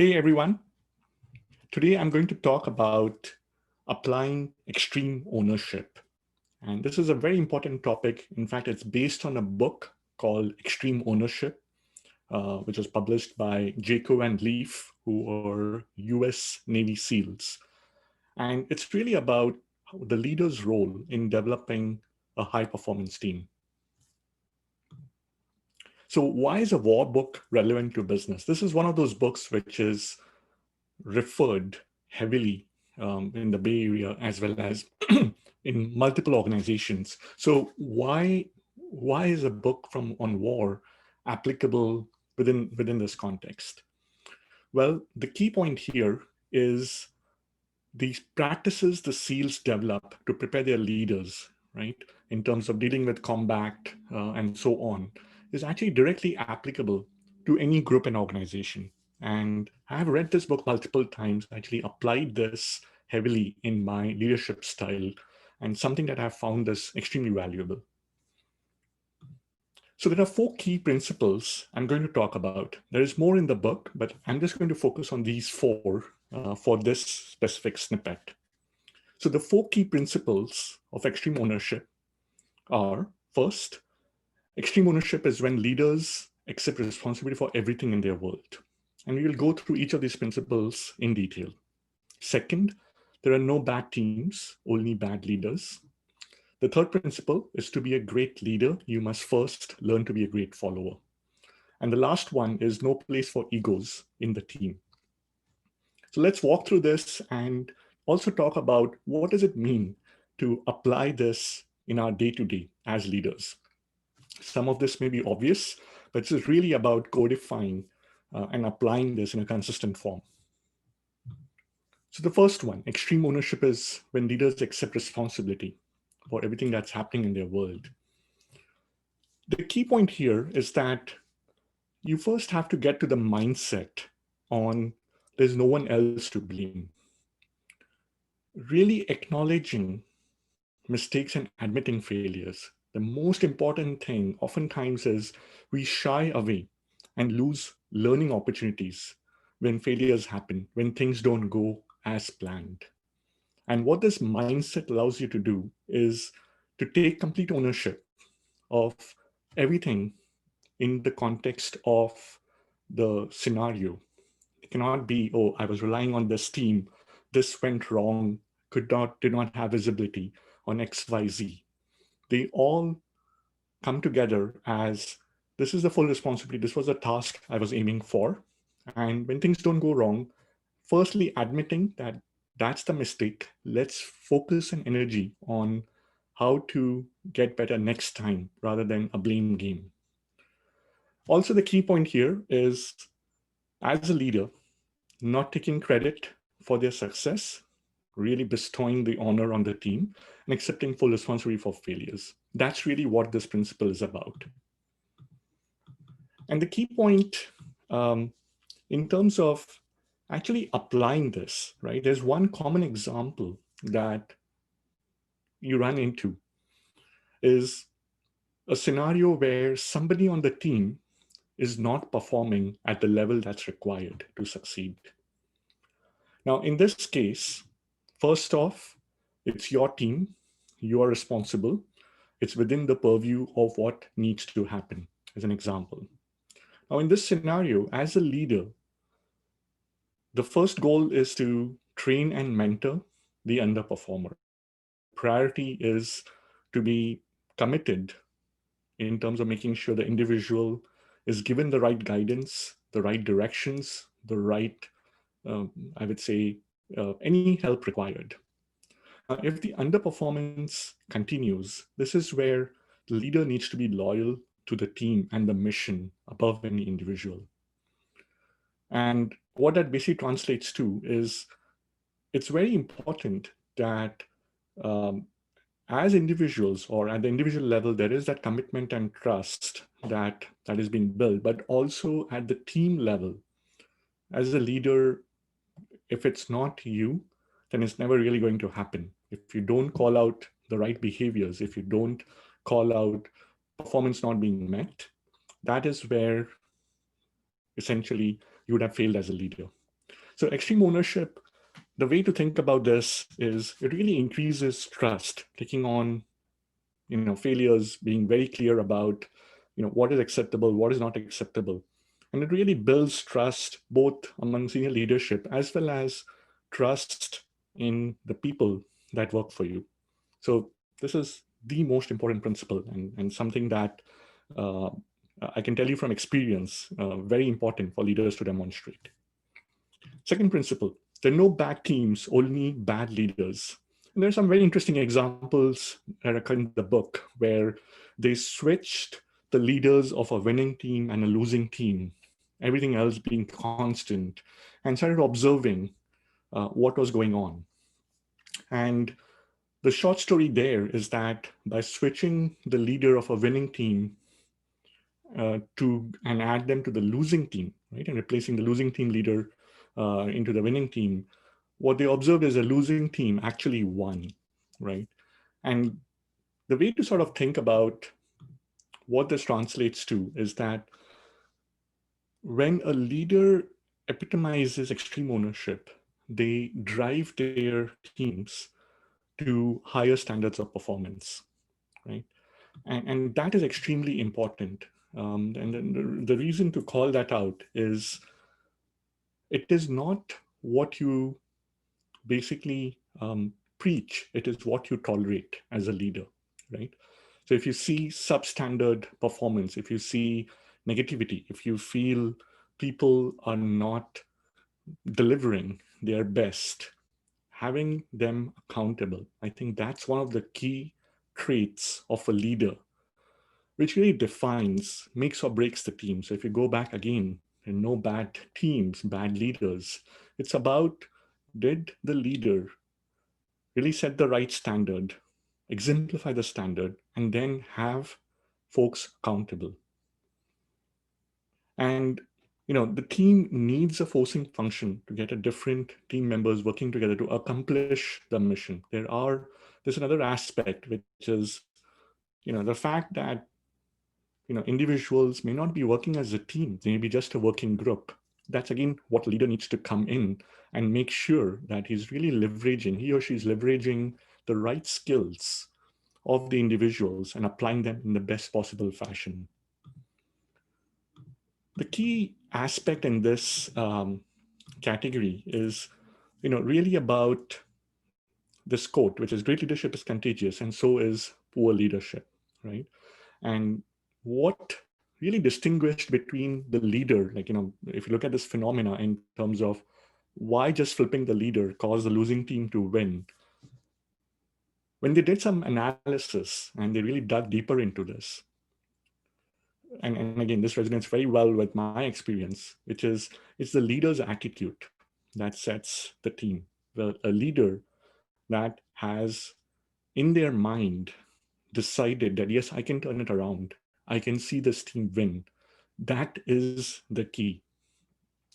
Hey everyone, today I'm going to talk about applying extreme ownership. And this is a very important topic. In fact, it's based on a book called Extreme Ownership, which was published by Jacko and Leif, who are US Navy SEALs. And it's really about the leader's role in developing a high performance team. So why is a war book relevant to business? This is one of those books which is referred heavily in the Bay Area as well as in multiple organizations. So why is a book on war applicable within this context? Well, the key point here is these practices the SEALs develop to prepare their leaders, right, in terms of dealing with combat and so on, is actually directly applicable to any group and organization. And I've read this book multiple times, actually applied this heavily in my leadership style, and something that I've found is extremely valuable. So there are four key principles I'm going to talk about. There is more in the book, but I'm just going to focus on these four for this specific snippet. So the four key principles of extreme ownership are, first, extreme ownership is when leaders accept responsibility for everything in their world. And we will go through each of these principles in detail. Second, there are no bad teams, only bad leaders. The third principle is to be a great leader, you must first learn to be a great follower. And the last one is no place for egos in the team. So let's walk through this and also talk about what does it mean to apply this in our day-to-day as leaders. Some of this may be obvious, but this is really about codifying and applying this in a consistent form. So the first one, extreme ownership, is when leaders accept responsibility for everything that's happening in their world. The key point here is that you first have to get to the mindset on there's no one else to blame. Really acknowledging mistakes and admitting failures. The most important thing oftentimes is we shy away and lose learning opportunities when failures happen, when things don't go as planned. And what this mindset allows you to do is to take complete ownership of everything in the context of the scenario. It cannot be, oh, I was relying on this team, this went wrong, did not have visibility on XYZ. They all come together as this is the full responsibility. This was a task I was aiming for. And when things don't go wrong, firstly, admitting that that's the mistake. Let's focus and energy on how to get better next time rather than a blame game. Also, the key point here is as a leader, not taking credit for their success, really bestowing the honor on the team and accepting full responsibility for failures. That's really what this principle is about. And the key point in terms of actually applying this, right? There's one common example that you run into is a scenario where somebody on the team is not performing at the level that's required to succeed. Now, in this case, first off, it's your team, you are responsible. It's within the purview of what needs to happen, as an example. Now, in this scenario, as a leader, the first goal is to train and mentor the underperformer. Priority is to be committed in terms of making sure the individual is given the right guidance, the right directions, the right, I would say, any help required. If the underperformance continues, this is where the leader needs to be loyal to the team and the mission above any individual. And what that basically translates to is it's very important that as individuals or at the individual level, there is that commitment and trust that is being built, but also at the team level, as a leader, if it's not you, then it's never really going to happen. If you don't call out the right behaviors, if you don't call out performance not being met, that is where essentially you would have failed as a leader. So extreme ownership, the way to think about this is it really increases trust, taking on failures, being very clear about what is acceptable, what is not acceptable. And it really builds trust both among senior leadership as well as trust in the people that work for you. So this is the most important principle, and something that uh, I can tell you from experience, very important for leaders to demonstrate. Second principle, there are no bad teams, only bad leaders. And there are some very interesting examples that occur in the book where they switched the leaders of a winning team and a losing team, everything else being constant, and started observing what was going on. And the short story there is that by switching the leader of a winning team to and add them to the losing team, right, and replacing the losing team leader into the winning team, what they observed is a losing team actually won, right? And the way to sort of think about what this translates to is that when a leader epitomizes extreme ownership, they drive their teams to higher standards of performance, right? And that is extremely important. And then the reason to call that out is it is not what you basically preach, it is what you tolerate as a leader, right? So if you see substandard performance, if you see negativity, if you feel people are not delivering their best, having them accountable, I think that's one of the key traits of a leader, which really defines, makes or breaks the team. So if you go back again, and no bad teams, bad leaders, it's about, did the leader really set the right standard, exemplify the standard, and then have folks accountable. And the team needs a forcing function to get a different team members working together to accomplish the mission. There's another aspect, which is the fact that individuals may not be working as a team, they may be just a working group. That's again what a leader needs to come in and make sure that he or she's leveraging the right skills of the individuals and applying them in the best possible fashion. The key aspect in this category is really about this quote, which is great leadership is contagious and so is poor leadership, right? And what really distinguished between the leader, if you look at this phenomena in terms of why just flipping the leader caused the losing team to win, when they did some analysis and they really dug deeper into this, and again, this resonates very well with my experience, which is it's the leader's attitude that sets the team. Well, a leader that has in their mind decided that, yes, I can turn it around, I can see this team win. That is the key.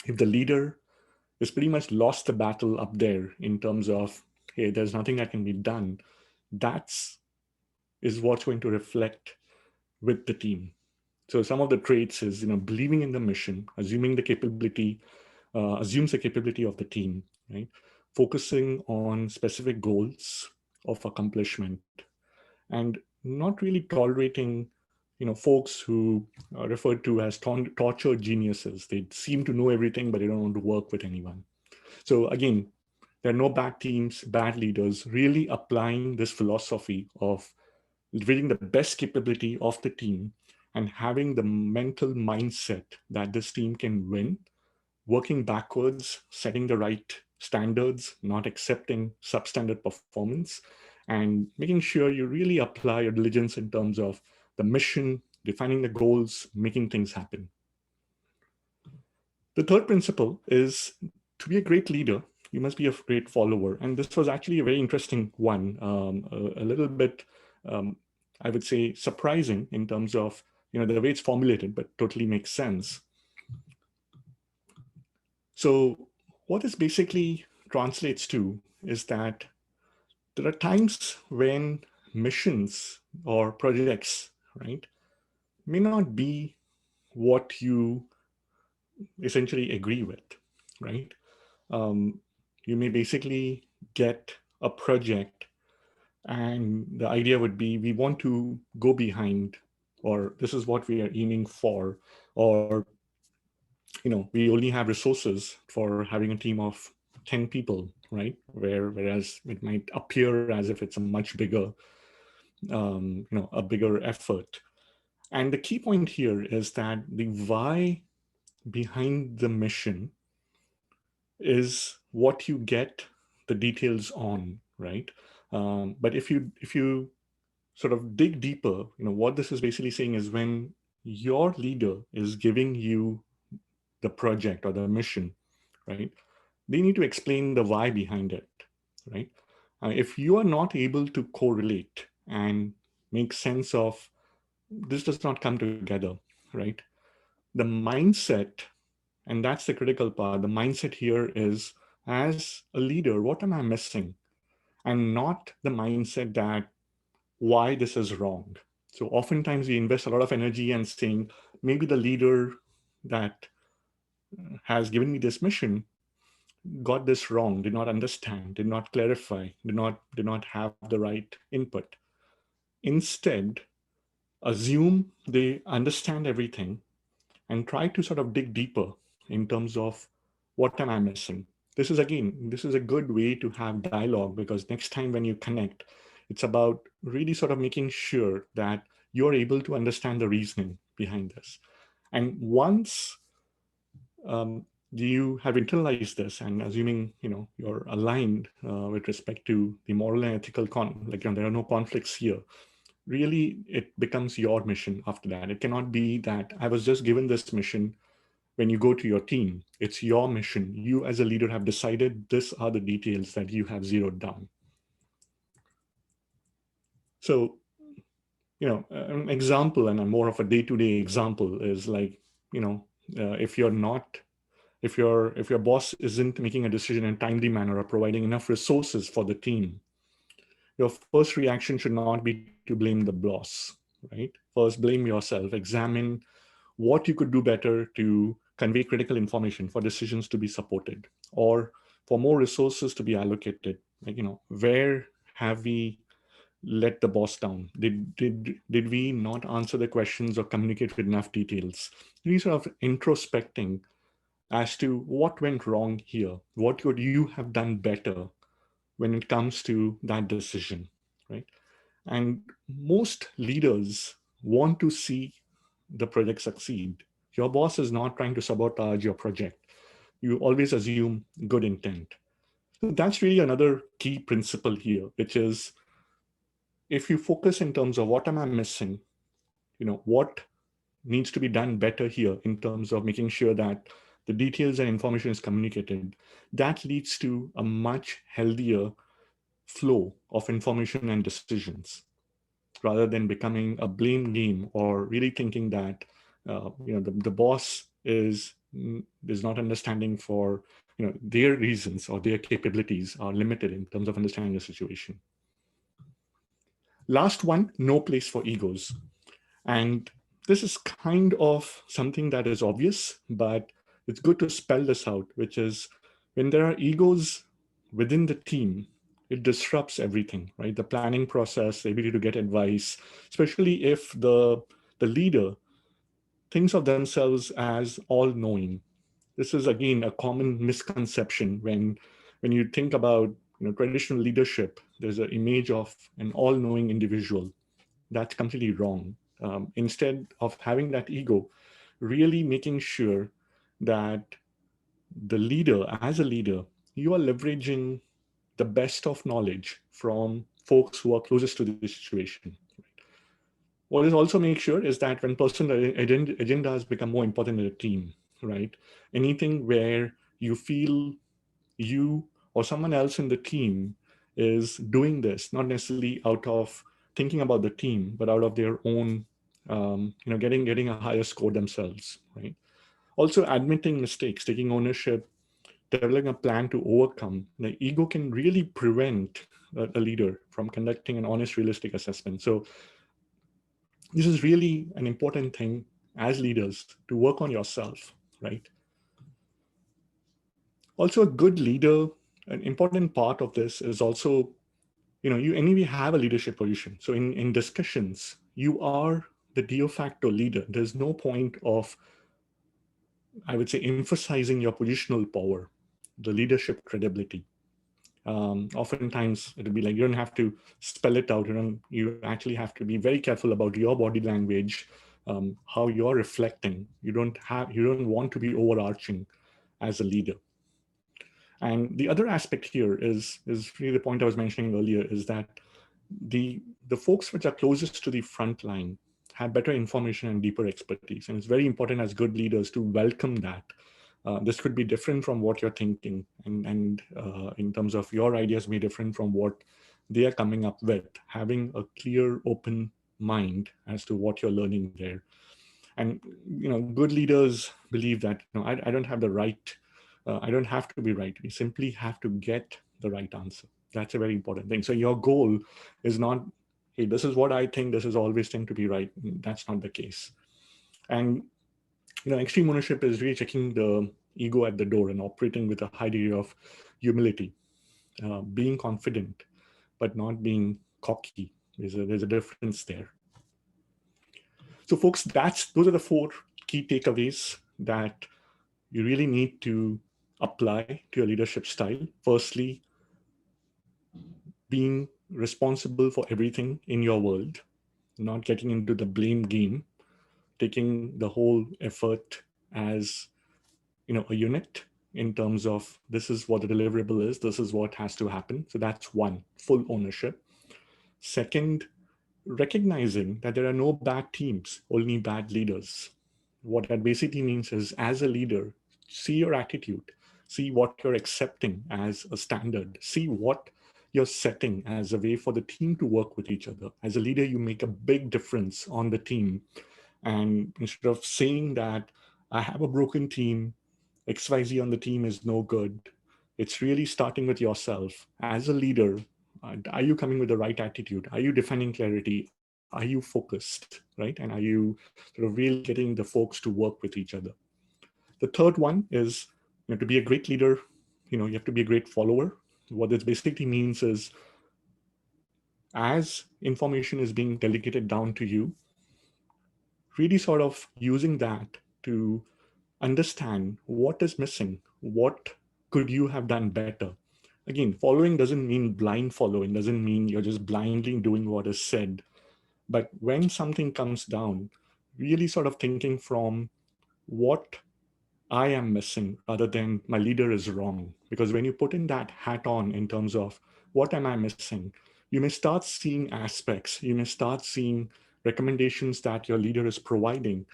If the leader has pretty much lost the battle up there in terms of, hey, there's nothing that can be done, that's is what's going to reflect with the team. So some of the traits is, believing in the mission, assumes the capability of the team, right? Focusing on specific goals of accomplishment, and not really tolerating, folks who are referred to as tortured geniuses. They seem to know everything, but they don't want to work with anyone. So again, there are no bad teams, bad leaders, really applying this philosophy of reading the best capability of the team and having the mental mindset that this team can win, working backwards, setting the right standards, not accepting substandard performance, and making sure you really apply your diligence in terms of the mission, defining the goals, making things happen. The third principle is, to be a great leader, you must be a great follower. And this was actually a very interesting one, a little bit, I would say, surprising in terms of the way it's formulated, but totally makes sense. So what this basically translates to is that there are times when missions or projects, right, may not be what you essentially agree with, right? um, you may basically get a project, and the idea would be we want to go behind, or this is what we are aiming for, or we only have resources for having a team of 10 people, right? Whereas it might appear as if it's a much bigger, a bigger effort. And the key point here is that the why behind the mission is what you get the details on, right? But if you sort of dig deeper, what this is basically saying is when your leader is giving you the project or the mission, right? They need to explain the why behind it, right? If you are not able to correlate and make sense of this does not come together, right? The mindset, and that's the critical part, the mindset here is as a leader, what am I missing? And not the mindset that why this is wrong. So oftentimes we invest a lot of energy and saying maybe the leader that has given me this mission got this wrong, did not understand, did not clarify, did not have the right input. Instead, assume they understand everything and try to sort of dig deeper in terms of what am I missing. This is a good way to have dialogue, because next time when you connect, it's about really sort of making sure that you're able to understand the reasoning behind this. And once you have internalized this, and assuming you're aligned with respect to the moral and ethical there are no conflicts here, really it becomes your mission after that. It cannot be that I was just given this mission. When you go to your team, it's your mission. You as a leader have decided these are the details that you have zeroed down. So an example, and a more of a day-to-day example, is like if you're not if your boss isn't making a decision in a timely manner or providing enough resources for the team, your first reaction should not be to blame the boss, right? First, blame yourself. Examine what you could do better to convey critical information for decisions to be supported, or for more resources to be allocated. Like, where have we let the boss down? Did we not answer the questions or communicate with enough details? These sort of introspecting as to what went wrong here. What could you have done better when it comes to that decision, right? And most leaders want to see the project succeed. Your boss is not trying to sabotage your project. You always assume good intent. So that's really another key principle here, which is if you focus in terms of what am I missing, what needs to be done better here in terms of making sure that the details and information is communicated, that leads to a much healthier flow of information and decisions, rather than becoming a blame game or really thinking that the boss is not understanding for their reasons, or their capabilities are limited in terms of understanding the situation. Last one, no place for egos. And this is kind of something that is obvious, but it's good to spell this out, which is when there are egos within the team, it disrupts everything, right? The planning process, the ability to get advice, especially if the leader thinks of themselves as all-knowing. This is again a common misconception when you think about traditional leadership. There's an image of an all-knowing individual. That's completely wrong. Instead of having that ego, really making sure that the leader, as a leader, you are leveraging the best of knowledge from folks who are closest to the situation. What is also make sure is that when personal agendas become more important in a team, right? Anything where you feel you or someone else in the team is doing this, not necessarily out of thinking about the team, but out of their own, getting a higher score themselves, right? Also, admitting mistakes, taking ownership, developing a plan to overcome. The ego can really prevent a leader from conducting an honest, realistic assessment. So this is really an important thing as leaders to work on yourself, right? Also, a good leader, an important part of this is also, you anyway have a leadership position. So in discussions, you are the de facto leader. There's no point of, I would say, emphasizing your positional power, the leadership credibility. Oftentimes it'll be like you don't have to spell it out. You actually have to be very careful about your body language, how you're reflecting. You don't want to be overarching as a leader. And the other aspect here is really the point I was mentioning earlier, is that the folks which are closest to the front line have better information and deeper expertise. And it's very important as good leaders to welcome that. This could be different from what you're thinking, and in terms of your ideas be different from what they are coming up with. Having a clear, open mind as to what you're learning there. And good leaders believe that I don't have the right, I don't have to be right. We simply have to get the right answer. That's a very important thing. So your goal is not, hey, this is what I think, this is always thing to be right. That's not the case. And extreme ownership is really checking the ego at the door and operating with a high degree of humility, being confident but not being cocky. There's a difference there. So folks, those are the four key takeaways that you really need to apply to your leadership style. Firstly, being responsible for everything in your world, not getting into the blame game, taking the whole effort as a unit in terms of this is what the deliverable is, this is what has to happen. So that's one, full ownership. Second, recognizing that there are no bad teams, only bad leaders. What that basically means is, as a leader, see your attitude, see what you're accepting as a standard, see what you're setting as a way for the team to work with each other. As a leader, you make a big difference on the team. And instead of saying that I have a broken team, XYZ on the team is no good, it's really starting with yourself. As a leader, are you coming with the right attitude? Are you defining clarity? Are you focused, right? And are you sort of really getting the folks to work with each other? The third one is, to be a great leader, you have to be a great follower. What this basically means is, as information is being delegated down to you, really sort of using that to understand what is missing, what could you have done better. Again, following doesn't mean blind following, doesn't mean you're just blindly doing what is said. But when something comes down, really sort of thinking from what I am missing rather than my leader is wrong. Because when you put in that hat on in terms of what am I missing, you may start seeing aspects, you may start seeing recommendations that your leader is providing,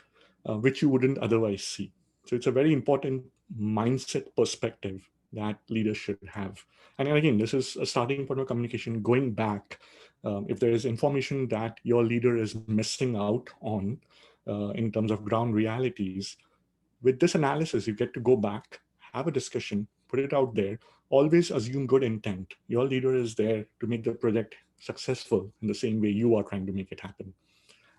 which you wouldn't otherwise see. So it's a very important mindset perspective that leaders should have. And again, this is a starting point of communication going back. If there is information that your leader is missing out on in terms of ground realities, with this analysis, you get to go back, have a discussion, put it out there, always assume good intent. Your leader is there to make the project successful in the same way you are trying to make it happen.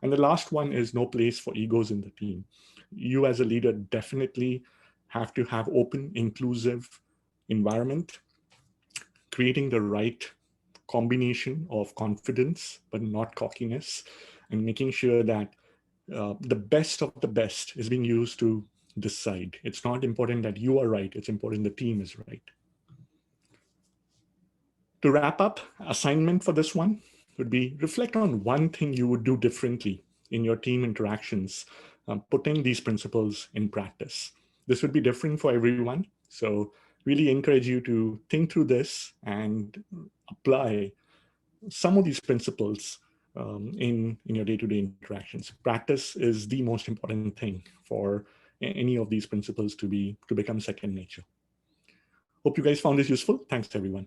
And the last one is no place for egos in the team. You as a leader definitely have to have open, inclusive environment, creating the right combination of confidence, but not cockiness, and making sure that the best of the best is being used to decide. It's not important that you are right, it's important the team is right. To wrap up, assignment for this one would be reflect on one thing you would do differently in your team interactions, putting these principles in practice. This would be different for everyone. So really encourage you to think through this and apply some of these principles in your day-to-day interactions. Practice is the most important thing for any of these principles to become second nature. Hope you guys found this useful. Thanks, everyone.